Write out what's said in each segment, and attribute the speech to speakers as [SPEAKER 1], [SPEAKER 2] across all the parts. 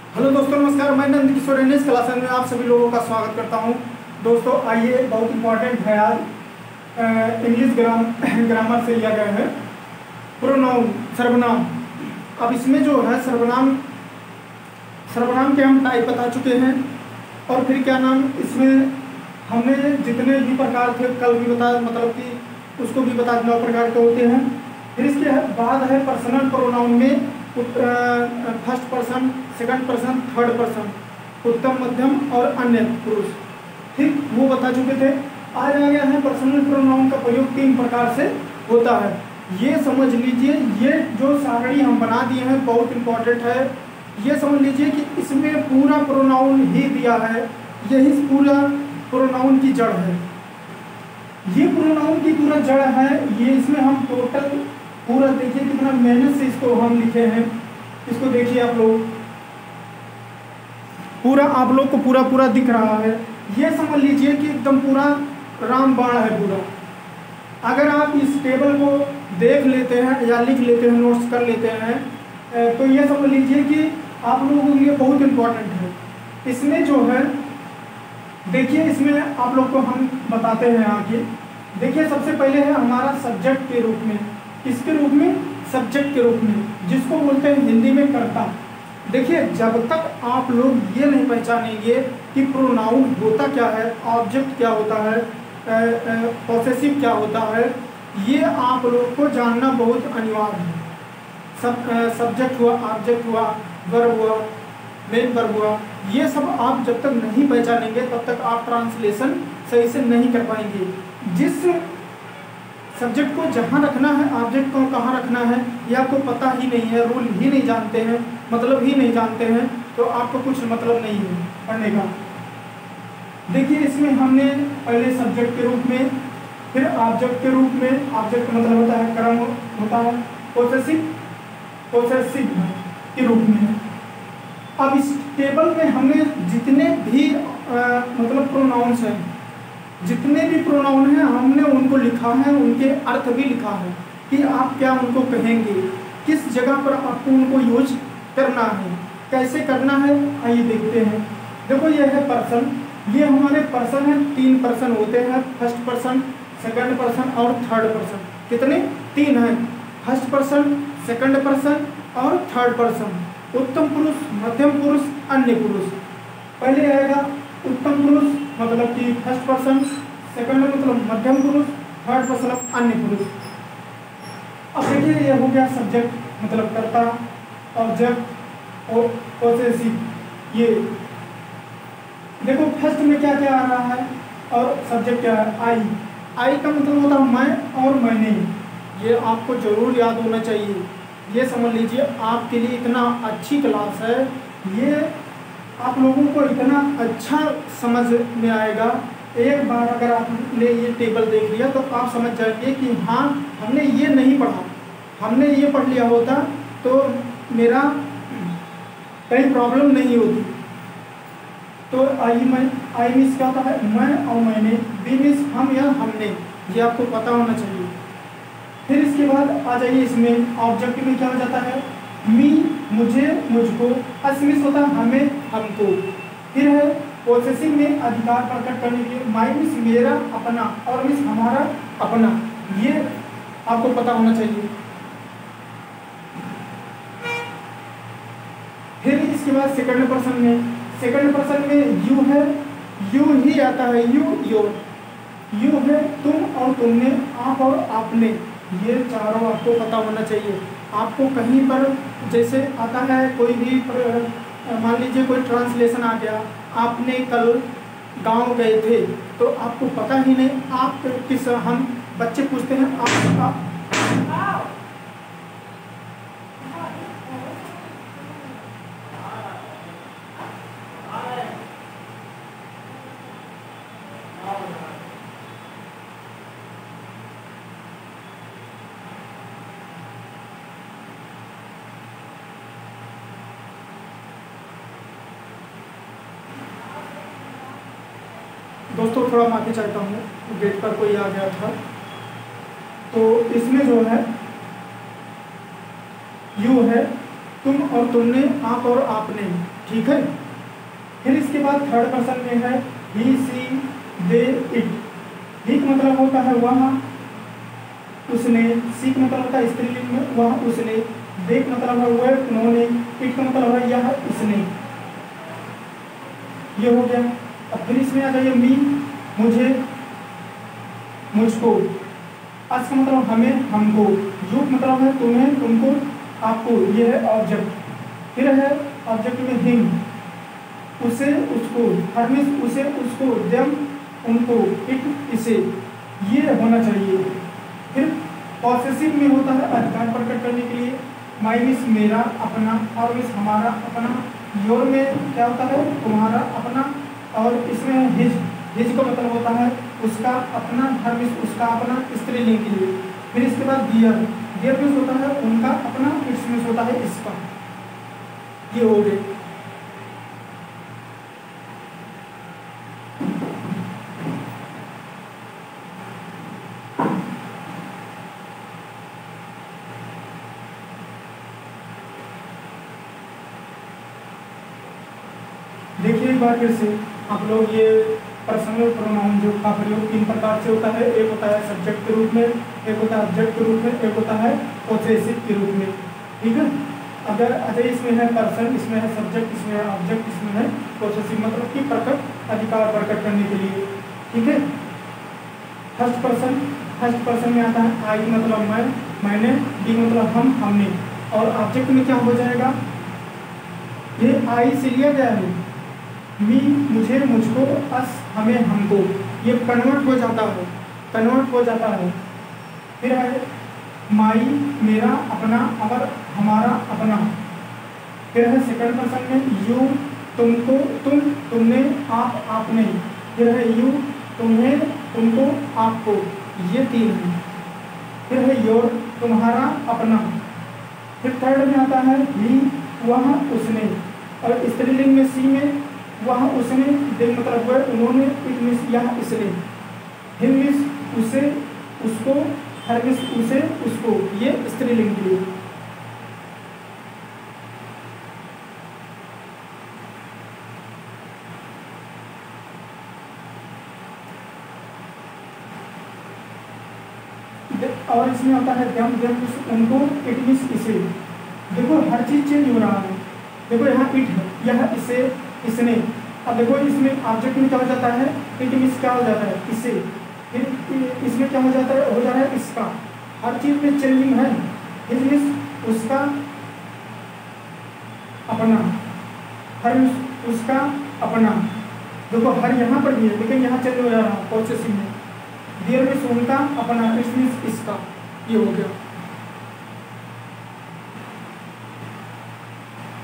[SPEAKER 1] Hello दोस्तों, नमस्कार। मैं नंद किशोर इस क्लास में आप सभी लोगों का स्वागत करता हूं। दोस्तों आइए, बहुत इंपॉर्टेंट है आज, इंग्लिश ग्रामर से लिया गया है प्रोनाउन, सर्वनाम। अब इसमें जो है सर्वनाम के हम टाइप बता चुके हैं, और फिर क्या नाम, इसमें हमने जितने भी प्रकार थे कल भी बताया, मतलब कि उसको भी बता 9 प्रकार के होते हैं। फिर इसके बाद है पर्सनल प्रोनाउन में first person, second person, third person, उत्तम, मध्यम और अन्य पुरुष। ठीक, वो बता चुके थे। आज आ गया है पर्सनल प्रोनाउन का प्रयोग 3 प्रकार से होता है। ये समझ लीजिए, ये जो सारणी हम बना दिए हैं बहुत इंपॉर्टेंट है। ये समझ लीजिए कि इसमें पूरा प्रोनाउन ही दिया है, यही पूरा प्रोनाउन की जड़ है। ये प्रोनाउन की पूरा जड़ है। ये इसमें हम टोटल पूरा देखिए कितना मेहनत से इसको हम लिखे हैं। इसको देखिए आप लोग, पूरा आप लोग को पूरा दिख रहा है। ये समझ लीजिए कि एकदम पूरा रामबाण है पूरा। अगर आप इस टेबल को देख लेते हैं या लिख लेते हैं, नोट्स कर लेते हैं, तो ये समझ लीजिए कि आप लोगों के लिए बहुत इम्पोर्टेंट है। इसमें जो है देखिए, इसमें आप लोग को हम बताते हैं आगे। देखिए, सबसे पहले है हमारा सब्जेक्ट के रूप में। किसके रूप में? सब्जेक्ट के रूप में, जिसको बोलते हैं हिंदी में कर्ता। देखिए, जब तक आप लोग ये नहीं पहचानेंगे कि प्रोनाउन होता क्या है, ऑब्जेक्ट क्या होता है, पॉसेसिव क्या होता है, ये आप लोग को जानना बहुत अनिवार्य है। सब्जेक्ट हुआ, ऑब्जेक्ट हुआ, वर्ब हुआ, मेन वर्ब हुआ, ये सब आप जब तक नहीं पहचानेंगे तब तक आप ट्रांसलेशन सही से नहीं कर पाएंगे। जिस सब्जेक्ट को जहाँ रखना है, ऑब्जेक्ट को कहाँ रखना है, ये आपको पता ही नहीं है, रूल ही नहीं जानते हैं, मतलब ही नहीं जानते हैं, तो आपको कुछ मतलब नहीं है पढ़ने का। देखिए, इसमें हमने पहले सब्जेक्ट के रूप में, फिर ऑब्जेक्ट के रूप में। ऑब्जेक्ट मतलब होता है कर्म, होता है पोसेसिव के रूप में। अब इस टेबल में हमने जितने भी मतलब प्रोनाउंस हैं, जितने भी प्रोनाउन हैं, हमने उनको लिखा है, उनके अर्थ भी लिखा है कि आप क्या उनको कहेंगे, किस जगह पर आपको उनको यूज करना है, कैसे करना है। आइए देखते हैं। देखो, ये है पर्सन। ये हमारे पर्सन है, 3 पर्सन होते हैं, फर्स्ट पर्सन, सेकंड पर्सन और थर्ड पर्सन। कितने? 3 हैं, फर्स्ट पर्सन, सेकंड पर्सन और थर्ड पर्सन। उत्तम पुरुष, मध्यम पुरुष, अन्य पुरुष। पहले आएगा उत्तम पुरुष, मतलब कि फर्स्ट पर्सन, सेकंड मतलब मध्यम पुरुष, थर्ड पर्सन अन्य पुरुष। अब देखिए, ये हो गया सब्जेक्ट मतलब कर्ता, ऑब्जेक्ट और पॉसेसिव। ये देखो, फर्स्ट में क्या क्या आ रहा है और सब्जेक्ट क्या है? आई का मतलब होता है मैं और मैंने। ये आपको जरूर याद होना चाहिए। ये समझ लीजिए, आपके लिए इतना अच्छी क्लास है, ये आप लोगों को इतना अच्छा समझ में आएगा। एक बार अगर आपने ये टेबल देख लिया तो आप समझ जाएंगे कि हाँ, हमने ये नहीं पढ़ा, हमने ये पढ़ लिया होता तो मेरा कहीं प्रॉब्लम नहीं होती। तो आई मीन्स क्या होता है? मैं और मैंने। बी मीन्स हम या हमने। ये आपको पता होना चाहिए। फिर इसके बाद आ जाइए, इसमें ऑब्जेक्ट में क्या हो जाता है? मी, मुझे, मुझको। अस मीन्स होता है हमें, हमको। फिर है पोसेसिव में अधिकार प्रकट करने के लिए माई मीन्स मेरा, अपना, और मीन्स हमारा, अपना। ये आपको पता होना चाहिए। फिर इसके बाद सेकंड पर्सन में यू है, यू ही आता है, यू है तुम और तुमने, आप और आपने। ये चारों आपको पता होना चाहिए। आपको कहीं पर जैसे आता है कोई भी, मान लीजिए कोई ट्रांसलेशन आ गया, आपने कल गांव गए थे, तो आपको पता ही नहीं, आप किस, हम बच्चे पूछते हैं आप दोस्तों, थोड़ा माफी चाहता हूँ, गेट पर कोई आ गया था। तो इसमें जो है यू है, तुम और तुमने, आप और आपने। ठीक है। फिर इसके बाद थर्ड पर्सन में है ही, सी, दे, इट। ही का मतलब होता है वह, उसने। सी का मतलब होता है स्त्रीलिंग में वह, उसने। दे का मतलब है वह, उन्होंने। इट का मतलब है यह, इसने। ये हो गया। अब फिर इसमें आ जाइए मी, मुझे, मुझको। अस का मतलब हमें, हमको। यू का मतलब है तुम्हें, तुमको, आपको। ये है ऑब्जेक्ट। फिर है ऑब्जेक्ट में हिम, उसे, उसको। हरमिस, उसे, उसको। देम, उनको। इट, इसे। ये होना चाहिए। फिर पॉसेसिव में होता है अधिकार प्रकट करने के लिए माई मिस, मेरा, अपना। और मिस, हमारा, अपना। योर में क्या होता है, तुम्हारा, अपना। और इसमें हिज, हिज का मतलब होता है उसका, अपना। हर मिस, उसका, अपना, स्त्रीलिंग के लिए। फिर इसके बाद दियर, दियर मिस होता है उनका, अपना। इट्स मिस होता है इसका। ये हो गए। देखिए एक बार फिर से आप लोग, ये पर्सनल प्रोनाउन जो का प्रयोग 3 प्रकार से होता है। एक होता है सब्जेक्ट के रूप में, एक होता है ऑब्जेक्ट के रूप में, एक होता है पोसेसिव के रूप में। ठीक है। अगर इसमें है पर्सन, इसमें है सब्जेक्ट, इसमें है ऑब्जेक्ट, इसमें है पोसेसिव, मतलब कि प्रकट, अधिकार प्रकट करने के लिए। ठीक है। फर्स्ट पर्सन में आता है आई मतलब मैं, मैंने। डी मतलब हम, हमने। और ऑब्जेक्ट में क्या हो जाएगा, ये आई से लिया गया है। मी, मुझे, मुझको। अस, हमें, हमको। ये कन्वर्ट हो जाता है, कन्वर्ट हो जाता है। फिर है माई, मेरा, अपना। और हमारा, अपना। फिर है सेकंड पर्सन में यू, तुमको, तुम, तुमने, आप, आपने। फिर है यू, तुम्हें, तुमको, आपको। ये 3 है। फिर है योर, तुम्हारा, अपना। फिर थर्ड में आता है ही, वह, उसने। और स्त्रीलिंग में सी में वह, उसने। दे मतलब वह, उन्होंने। इट मीन्स यह, इसने। हिम मीन्स उसे, उसको। हर मीन्स उसे, उसको। ये स्त्रीलिंग के लिए। और इसमें आता है देम, देम उनको। इट मीन्स इसे। देखो हर चीज चेंज हो रहा है। देखो यहाँ इट है, यह, इसे, इसने। अब देखो इसमें ऑब्जेक्ट में क्या हो जाता है, इट मीन्स क्या हो जाता है, इसे। फिर इसमें क्या हो जाता है, हो जा रहा है इसका। हर चीज में चेंजिंग है। इट मीन्स उसका, अपना। हर उसका, अपना। देखो हर यहाँ पर भी है, लेकिन यहाँ चेंज हो जा रहा है पोसेसिव में। देयर मीन्स उनका, अपना। इट मीन्स इसका। ये हो गया।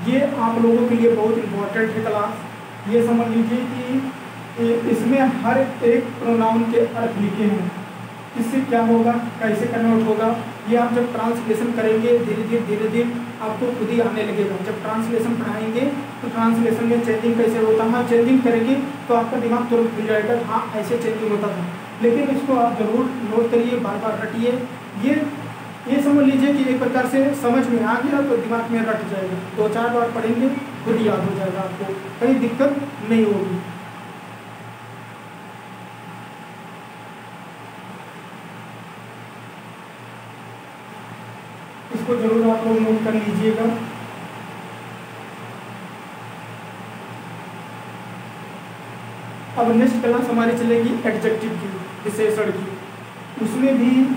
[SPEAKER 1] ये आप लोगों के लिए बहुत इंपॉर्टेंट है क्लास। ये समझ लीजिए कि इसमें हर एक प्रोनाउन के अर्थ लिखे हैं। इससे क्या होगा, कैसे कन्वर्ट होगा, ये आप जब ट्रांसलेशन करेंगे धीरे धीरे आपको खुद ही आने लगेगा। जब ट्रांसलेशन पढ़ाएंगे तो ट्रांसलेशन में चेंजिंग कैसे होता है, चेंजिंग करेंगे तो आपका दिमाग तुरंत खुल जाएगा, हाँ ऐसे चेंजिंग होता था। लेकिन इसको आप जरूर नोट करिए, बार बार रटिए। ये समझ लीजिए कि एक प्रकार से समझ में आ गया तो दिमाग में रट जाएगा। 2-4 बार पढ़ेंगे खुद याद हो जाएगा, आपको कहीं दिक्कत नहीं होगी। इसको जरूर आप लोग नोट कर लीजिएगा। अब नेक्स्ट क्लास हमारी चलेगी एडजेक्टिव की, विशेषण की। उसमें भी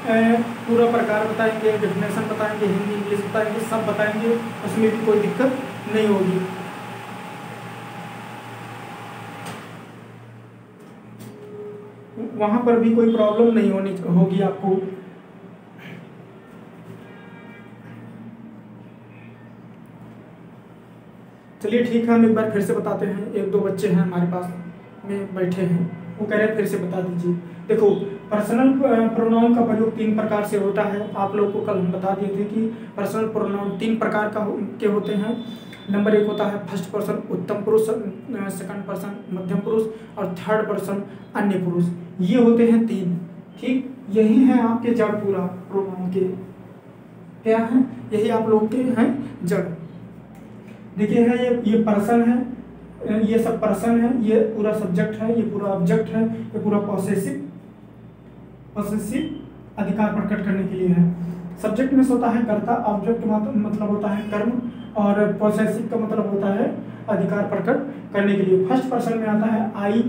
[SPEAKER 1] पूरा प्रकार बताएंगे, डेफिनेशन बताएंगे, हिंदी इंग्लिश बताएंगे, सब बताएंगे। उसमें भी कोई दिक्कत नहीं होगी। वहां पर भी कोई प्रॉब्लम नहीं होगी आपको। चलिए ठीक है, हम एक बार फिर से बताते हैं। 1-2 बच्चे हैं हमारे पास में बैठे हैं, वो कह रहे हैं फिर से बता दीजिए। देखो पर्सनल प्रोनाउन का प्रयोग 3 प्रकार से होता है। आप लोगों को कल हम बता दिए थे कि पर्सनल प्रोनाउन 3 प्रकार के होते हैं। नंबर 1 होता है फर्स्ट पर्सन उत्तम पुरुष, सेकंड पर्सन मध्यम पुरुष और थर्ड पर्सन अन्य पुरुष। ये होते हैं 3। ठीक, यही है आपके जड़ पूरा प्रोनाउन के। क्या है, यही आप लोग के हैं जड़। देखिए है ये पर्सन है, ये सब पर्सन है, ये पूरा सब्जेक्ट है, ये पूरा ऑब्जेक्ट है, ये पूरा पॉसेसिव अधिकार प्रकट करने के लिए है। सब्जेक्ट में होता है कर्ता, ऑब्जेक्ट मतलब होता है कर्म, और पॉसेसिव का मतलब होता है अधिकार प्रकट करने के लिए। फर्स्ट पर्सन में आता है आई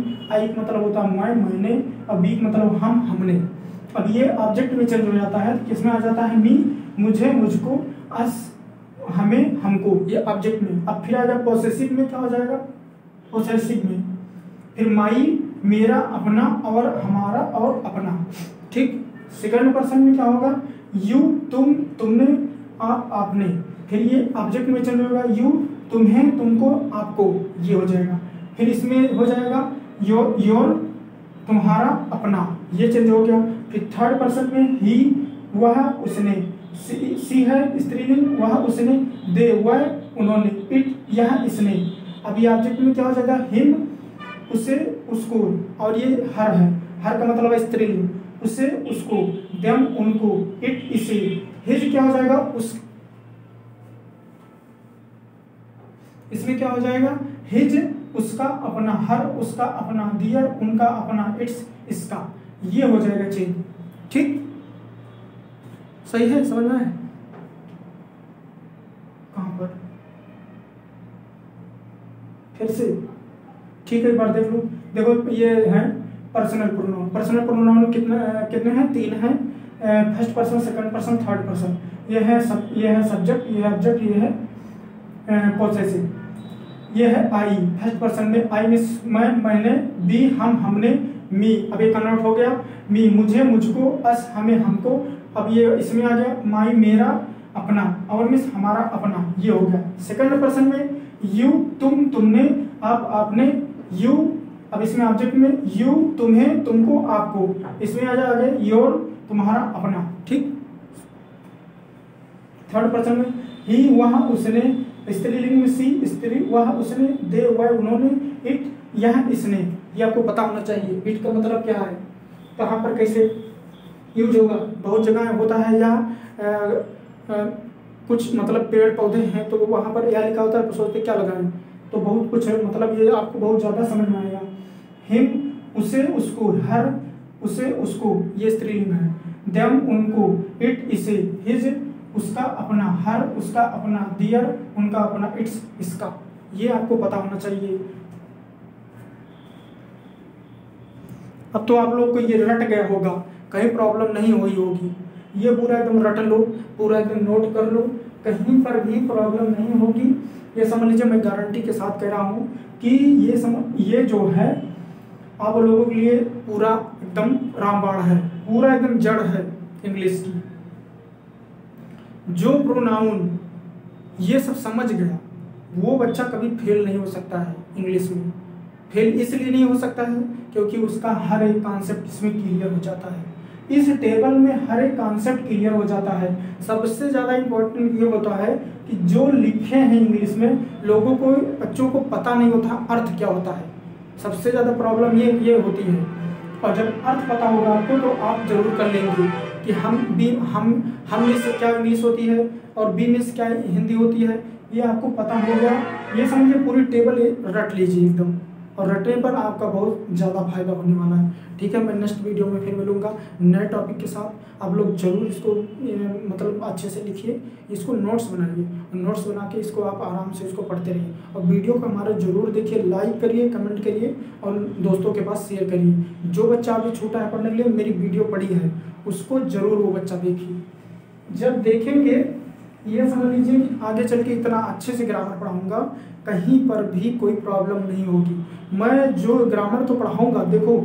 [SPEAKER 1] का मतलब होता है मैं, मैंने, और बी का मतलब हम, हमने। अब ये ऑब्जेक्ट में चेंज हो जाता है, किसमें आ जाता है मी, मुझे, मुझको, अस, हमें, हमको, ये ऑब्जेक्ट में। अब फिर आएगा पॉसेसिव में, क्या हो जाएगा पॉसेसिव में, फिर माई, मेरा, अपना, और हमारा और अपना। ठीक। सेकंड पर्सन में क्या होगा, यू, तुम, तुमने, आप, आपने। फिर ये ऑब्जेक्ट में चेंज होगा, यू, तुम्हें, तुमको, आपको, ये हो जाएगा। फिर इसमें हो जाएगा योर, तुम्हारा, अपना, ये चेंज हो गया। फिर थर्ड पर्सन में ही, वह, उसने, सी है स्त्रीलिंग, वह, उसने, दे, वह, उन्होंने, इट, यह, इसने। अब ये ऑब्जेक्ट में क्या हो जाएगा, हिम, उसे, उसको, और ये हर है, हर का मतलब है स्त्रीलिंग, उसे, उसको, देम, उनको, इट, इसे। हिज क्या हो जाएगा, उस, इसमें क्या हो जाएगा, हिज, उसका, अपना, हर, उसका, अपना, दियर, उनका, अपना, इट्स, इसका, ये हो जाएगा चेंज। ठीक, सही है, समझ में है? कहां पर फिर से ठीक है, एक बार देख लो। देखो ये है पर्सनल प्रोनाउन। पर्सनल प्रोनाउन कितने हैं, 3 हैं। First person, second person, third person. ये है सब्जेक्ट, ये है ऑब्जेक्ट, ये है पॉसेसिव। ये है आई, फर्स्ट पर्सन में आई में मैं, मैंने, बी, हम, हमने, मी। अब ये कन्वर्ट हो गया, मी, मुझे, मुझको, अस, हमें, हमको। अब ये इसमें आ गया माई, मेरा, अपना, और मिस, हमारा, अपना, ये हो गया। सेकंड पर्सन में यू, तुम, तुमने, आप, आपने, यू। अब इसमें ऑब्जेक्ट में यू, तुम्हें, तुमको, आपको। इसमें आ जाएगा योर, तुम्हारा, अपना। ठीक। थर्ड पर्सन में ही, वह, उसने, स्त्रीलिंग में सी, स्त्री, वह, उसने, दे, वह, उन्होंने, इट, यह, इसने। ये आपको पता होना चाहिए। इट का मतलब क्या है, कहाँ पर कैसे यूज होगा। बहुत जगह होता है या कुछ मतलब पेड़ पौधे हैं तो वहाँ पर यह लिखा होता है, तो सोचते क्या लगाएं, तो बहुत कुछ है, मतलब ये आपको बहुत ज़्यादा समझ में आएगा। हिम, उसे, उसको, हर, उसे, उसको, ये स्त्रीलिंग है। देम, उनको, इट, इसे, हिज, उसका, अपना, हर, उसका, अपना, दियर, उनका, अपना, इट्स, इसका। ये आपको पता होना चाहिए। अब तो आप लोग को ये रट गया होगा, कहीं प्रॉब्लम नहीं हुई होगी। ये पूरा एकदम रट लो, पूरा एकदम नोट कर लो, कहीं पर भी प्रॉब्लम नहीं होगी। ये समझ लीजिए, मैं गारंटी के साथ कह रहा हूँ कि ये जो है आप लोगों के लिए पूरा एकदम रामबाण है, पूरा एकदम जड़ है इंग्लिश की। जो प्रोनाउन ये सब समझ गया वो बच्चा कभी फेल नहीं हो सकता है इंग्लिश में। फेल इसलिए नहीं हो सकता है क्योंकि उसका हर एक कॉन्सेप्ट इसमें क्लियर हो जाता है। इस टेबल में हर एक कॉन्सेप्ट क्लियर हो जाता है। सबसे ज़्यादा इम्पोर्टेंट ये होता है कि जो लिखे हैं इंग्लिश में लोगों को, बच्चों को पता नहीं होता अर्थ क्या होता है। सबसे ज़्यादा प्रॉब्लम ये होती है। और जब अर्थ पता होगा आपको तो आप जरूर कर लेंगे कि हम में से क्या इंग्लिश होती है और बी में से क्या हिंदी होती है, ये आपको पता हो गया। ये समझिए पूरी टेबल रट लीजिए एकदम, और रटने पर आपका बहुत ज़्यादा फायदा होने वाला है। ठीक है, मैं नेक्स्ट वीडियो में फिर मिलूंगा नए टॉपिक के साथ। आप लोग जरूर इसको मतलब अच्छे से लिखिए, इसको नोट्स बनाइए, नोट्स बना के इसको आप आराम से इसको पढ़ते रहिए। और वीडियो को हमारे जरूर देखिए, लाइक करिए, कमेंट करिए और दोस्तों के पास शेयर करिए। जो बच्चा अभी छोटा है पढ़ने के लिए मेरी वीडियो पढ़ी है उसको जरूर वो बच्चा देखिए। जब देखेंगे ये समझ लीजिए कि आगे चल के इतना अच्छे से ग्रामर पढ़ाऊंगा, कहीं पर भी कोई प्रॉब्लम नहीं होगी। मैं जो ग्रामर तो पढ़ाऊंगा, देखो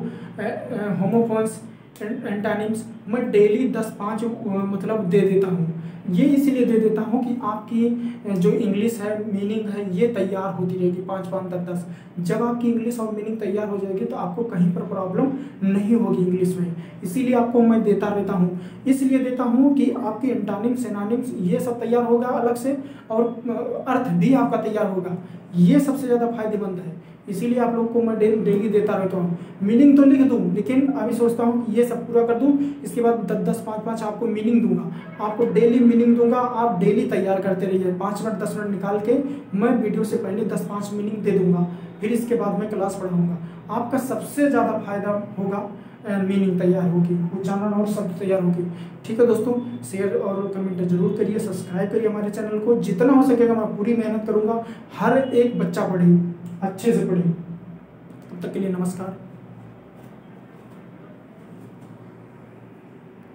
[SPEAKER 1] होमोफोन्स, एंटोनिम्स मैं डेली 10-5 मतलब दे देता हूँ। ये इसलिए दे देता हूँ कि आपकी जो इंग्लिश है, मीनिंग है, ये तैयार होती रहेगी 5-5 10-10। जब आपकी इंग्लिश और मीनिंग तैयार हो जाएगी तो आपको कहीं पर प्रॉब्लम नहीं होगी इंग्लिश में। इसीलिए आपको मैं देता रहता हूँ। इसलिए देता हूँ कि आपकी एंटोनिम्स, सिनोनिम्स ये सब तैयार होगा अलग से, और अर्थ भी आपका तैयार होगा। ये सबसे ज़्यादा फायदेमंद है। इसीलिए आप लोग को मैं डेली देता रहता हूँ। मीनिंग तो लिख दूँ, लेकिन अभी सोचता हूँ कि ये सब पूरा कर दूँ, इसके बाद 10-10, 5-5 आपको मीनिंग दूंगा। आपको डेली मीनिंग दूंगा, आप डेली तैयार करते रहिए। 5 मिनट 10 मिनट निकाल के मैं वीडियो से पहले 10-5 मीनिंग दे दूंगा, फिर इसके बाद मैं क्लास पढ़ाऊँगा। आपका सबसे ज़्यादा फायदा होगा, मीनिंग तैयार होगी, उच्चारण और शब्द तैयार होगी। ठीक है दोस्तों, शेयर और कमेंट जरूर करिए, सब्सक्राइब करिए हमारे चैनल को। जितना हो सकेगा मैं पूरी मेहनत करूंगा, हर एक बच्चा पढ़े, अच्छे से पढ़े। तब तक के लिए नमस्कार।